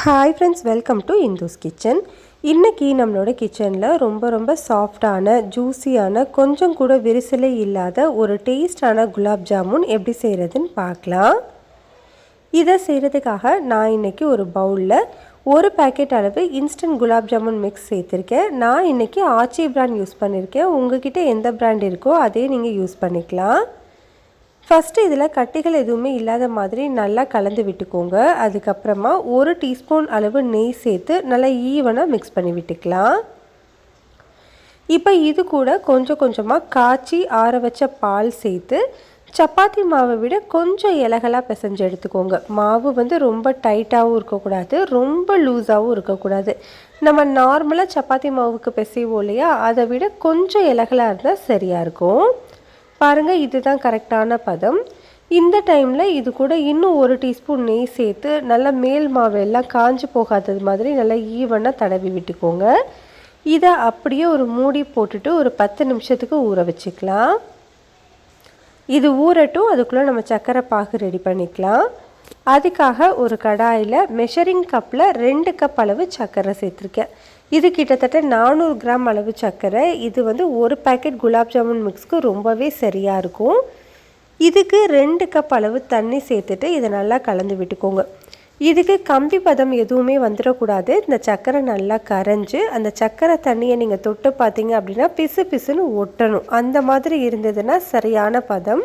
Hi friends, welcome to Indhu's kitchen. இன்னைக்கு நம்மளோட கிச்சன்ல ரொம்ப சாஃப்ட்டான ஜூசியான கொஞ்சம் கூட விரிசலே இல்லாத ஒரு டேஸ்டான குலாப் ஜாமுன் எப்படி செய்யறதுன்னு பார்க்கலாம். இத செய்யறதுக்காக நான் இன்னைக்கு ஒரு பவுல்ல ஒரு பாக்கெட் அளவு இன்ஸ்டன்ட் குலாப் ஜாமுன் மிக்ஸ் சேர்த்திருக்கேன். நான் இன்னைக்கு ஆச்சி பிராண்ட் யூஸ் பண்ணிருக்கேன். உங்ககிட்ட எந்த பிராண்ட் இருக்கோ அதே நீங்க யூஸ் பண்ணிக்கலாம். ஃபர்ஸ்ட் இதில் கட்டிகள் எதுவுமே இல்லாத மாதிரி நல்லா கலந்து விட்டுக்கோங்க. அதுக்கப்புறமா 1 டீஸ்பூன் அளவு நெய் சேர்த்து நல்லா ஈவனாக மிக்ஸ் பண்ணி விட்டுக்கலாம். இப்போ இது கூட கொஞ்சமாக காய்ச்சி ஆற வச்ச பால் சேர்த்து சப்பாத்தி மாவை விட கொஞ்சம் இலகலாக பிசைஞ்சு எடுத்துக்கோங்க. மாவு ரொம்ப டைட்டாகவும் இருக்கக்கூடாது, ரொம்ப லூஸாகவும் இருக்கக்கூடாது. நம்ம நார்மலாக சப்பாத்தி மாவுக்கு பிசைவோம் இல்லையா, அதை விட கொஞ்சம் இலகலாக இருந்தால் சரியாக இருக்கும். பாருங்கள், இதுதான் கரெக்டான பதம். இந்த டைமில் இது கூட இன்னும் 1 டீஸ்பூன் நெய் சேர்த்து நல்லா மேல் மாவு எல்லாம் காஞ்சி போகாதது மாதிரி நல்லா ஈவனாக தடவி விட்டுக்கோங்க. இதை அப்படியே ஒரு மூடி போட்டுட்டு ஒரு 10 நிமிஷத்துக்கு ஊற வச்சுக்கலாம். இது ஊறட்டும், அதுக்குள்ளே நம்ம சர்க்கரை பாகு ரெடி பண்ணிக்கலாம். அதுக்காக ஒரு கடாயில் மெஷரிங் கப்பில் 2 கப் அளவு சர்க்கரை சேர்த்துருக்கேன். இது கிட்டத்தட்ட 400 கிராம் அளவு சர்க்கரை. இது ஒரு பேக்கெட் குலாப் ஜாமுன் மிக்ஸ்க்கு ரொம்பவே சரியாக இருக்கும். இதுக்கு 2 கப் அளவு தண்ணி சேர்த்துட்டு இதை நல்லா கலந்து விட்டுக்கோங்க. இதுக்கு கம்பி பதம் எதுவுமே வந்துடக்கூடாது. இந்த சர்க்கரை நல்லா கரைஞ்சி அந்த சர்க்கரை தண்ணியை நீங்கள் தொட்டு பார்த்தீங்க அப்படின்னா பிசு பிசுன்னு ஒட்டணும். அந்த மாதிரி இருந்ததுன்னா சரியான பதம்.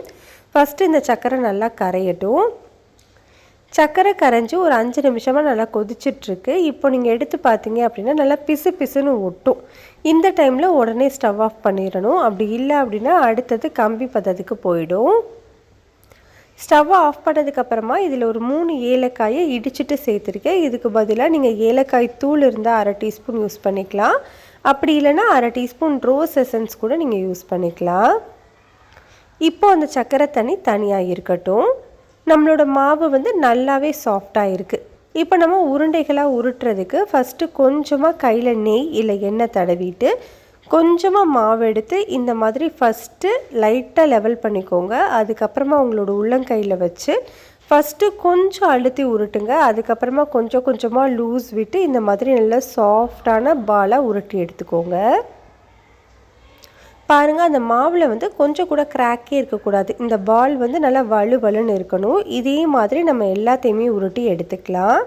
ஃபஸ்ட்டு இந்த சர்க்கரை நல்லா கரையட்டும். சர்க்கரை கரைஞ்சி ஒரு 5 நிமிஷமாக நல்லா கொதிச்சிட்ருக்கு. இப்போ நீங்கள் எடுத்து பார்த்தீங்க அப்படின்னா நல்லா பிசு பிசுன்னு ஒட்டும். இந்த டைமில் உடனே ஸ்டவ் ஆஃப் பண்ணிடணும். அப்படி இல்லை அப்படின்னா அடுத்தது கம்பி பதத்துக்கு போயிடும். ஸ்டவ் ஆஃப் பண்ணதுக்கப்புறமா இதில் ஒரு 3 ஏலக்காயை இடிச்சிட்டு சேர்த்துருக்கேன். இதுக்கு பதிலாக நீங்கள் ஏலக்காய் தூள் இருந்தால் 1/2 டீஸ்பூன் யூஸ் பண்ணிக்கலாம். அப்படி இல்லைன்னா 1/2 டீஸ்பூன் ரோஸ் எசன்ஸ் கூட நீங்கள் யூஸ் பண்ணிக்கலாம். இப்போ அந்த சர்க்கரை தண்ணி தனியாக இருக்கட்டும். நம்மளோட மாவு நல்லாவே சாஃப்டாக இருக்குது. இப்போ நம்ம உருண்டைகளாக உருட்டுறதுக்கு ஃபஸ்ட்டு கொஞ்சமாக கையில் நெய் இல்லை எண்ணெய் தடவிட்டு கொஞ்சமாக மாவு எடுத்து இந்த மாதிரி ஃபஸ்ட்டு லைட்டாக லெவல் பண்ணிக்கோங்க. அதுக்கப்புறமா உங்களோட உள்ளங்கையில் வச்சு ஃபஸ்ட்டு கொஞ்சம் அழுத்தி உருட்டுங்க. அதுக்கப்புறமா கொஞ்சமாக லூஸ் விட்டு இந்த மாதிரி நல்லா சாஃப்டான பாலாக உருட்டி எடுத்துக்கோங்க. பாருங்கள், அந்த மாவில் கொஞ்சம் கூட கிராக்கே இருக்கக்கூடாது. இந்த பால் நல்லா வலுன்னு இருக்கணும். இதே மாதிரி நம்ம எல்லாத்தையுமே உருட்டி எடுத்துக்கலாம்.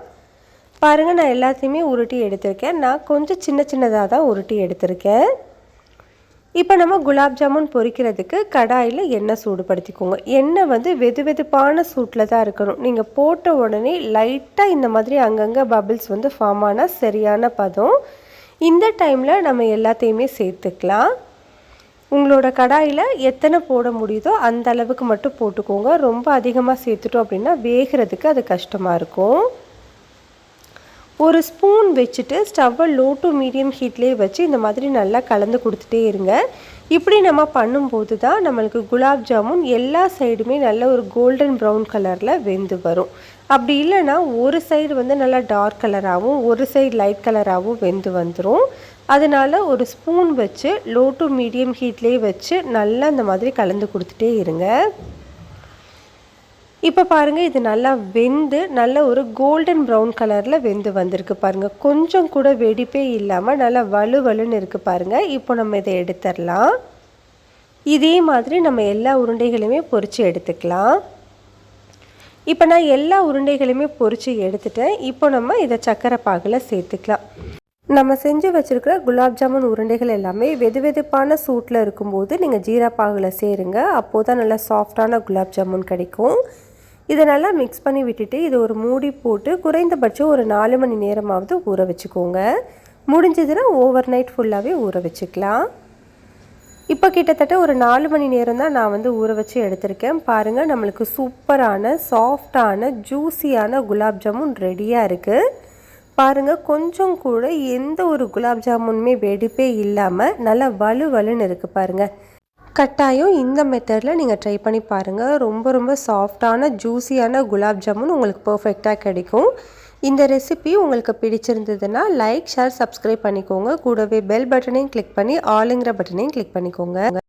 பாருங்கள், நான் எல்லாத்தையுமே உருட்டி எடுத்திருக்கேன். நான் கொஞ்சம் சின்னதாக தான் உருட்டி எடுத்திருக்கேன். இப்போ நம்ம குலாப் ஜாமுன் பொரிக்கிறதுக்கு கடாயில் எண்ணெய் சூடுபடுத்திக்கோங்க. எண்ணெய் வெதுவெதுப்பான சூட்டில் தான் இருக்கணும். நீங்கள் போட்ட உடனே லைட்டாக இந்த மாதிரி அங்கங்கே பபிள்ஸ் ஃபார்ம் ஆனால் சரியான பதம். இந்த டைமில் நம்ம எல்லாத்தையுமே சேர்த்துக்கலாம். உங்களோட கடாயில் எத்தனை போட முடியுதோ அந்த அளவுக்கு மட்டும் போட்டுக்கோங்க. ரொம்ப அதிகமாக சேர்த்துட்டோம் அப்படின்னா வேகிறதுக்கு அது கஷ்டமாக இருக்கும். ஒரு ஸ்பூன் வச்சுட்டு ஸ்டவ்வை லோ டு மீடியம் ஹீட்லேயே வச்சு இந்த மாதிரி நல்லா கலந்து கொடுத்துட்டே இருங்க. இப்படி நம்ம பண்ணும்போது தான் நம்மளுக்கு குலாப் ஜாமுன் எல்லா சைடுமே நல்ல ஒரு கோல்டன் ப்ரௌன் கலரில் வெந்து வரும். அப்படி இல்லைன்னா ஒரு சைடு நல்லா டார்க் கலராகவும் ஒரு சைடு லைட் கலராகவும் வெந்து வந்துடும். அதனால் ஒரு ஸ்பூன் வச்சு லோ டு மீடியம் ஹீட்லேயே வச்சு நல்லா இந்த மாதிரி கலந்து கொடுத்துட்டே இருங்க. இப்போ பாருங்கள், இது நல்லா வெந்து நல்ல ஒரு கோல்டன் ப்ரௌன் கலரில் வெந்து வந்திருக்கு. பாருங்கள், கொஞ்சம் கூட வெடிப்பே இல்லாமல் நல்லா வலுன்னு இருக்குது பாருங்கள். இப்போ நம்ம இதை எடுத்துடலாம். இதே மாதிரி நம்ம எல்லா உருண்டைகளையுமே பொரித்து எடுத்துக்கலாம். இப்போ நான் எல்லா உருண்டைகளையுமே பொரித்து எடுத்துட்டேன். இப்போ நம்ம இதை சர்க்கரை பாகில் சேர்த்துக்கலாம். நம்ம செஞ்சு வச்சுருக்கிற குலாப் ஜாமுன் உருண்டைகள் எல்லாமே வெதுவெதுப்பான சூட்டில் இருக்கும்போது நீங்கள் ஜீரா பாகில் சேருங்க. அப்போது தான் நல்லா சாஃப்டான குலாப் ஜாமுன் கிடைக்கும். இதை நல்லா மிக்ஸ் பண்ணி விட்டுட்டு இது ஒரு மூடி போட்டு குறைந்தபட்சம் ஒரு 4 மணி நேரமாவது ஊற வச்சுக்கோங்க. முடிஞ்சதுன்னா ஓவர் நைட் ஃபுல்லாகவே ஊற வச்சுக்கலாம். இப்போ கிட்டத்தட்ட ஒரு 4 மணி நேரம் தான் நான் ஊற வச்சு எடுத்திருக்கேன். பாருங்கள், நம்மளுக்கு சூப்பரான சாஃப்டான ஜூஸியான குலாப் ஜாமுன் ரெடியாக இருக்குது. பாருங்கள், கொஞ்சம் கூட எந்த ஒரு குலாப் ஜாமுனுமே வெடிப்பே இல்லாமல் நல்லா வலுன்னு இருக்குது பாருங்கள். கட்டாயம் இந்த மெத்தடில் நீங்கள் ட்ரை பண்ணி பாருங்கள். ரொம்ப சாஃப்டான ஜூஸியான குலாப் ஜாமுன் உங்களுக்கு பர்ஃபெக்டாக கிடைக்கும். இந்த ரெசிபி உங்களுக்கு பிடிச்சிருந்ததுன்னா லைக், ஷேர், சப்ஸ்கிரைப் பண்ணிக்கோங்க. கூடவே பெல் பட்டனையும் கிளிக் பண்ணி ஆளுங்கிற பட்டனையும் கிளிக் பண்ணிக்கோங்க.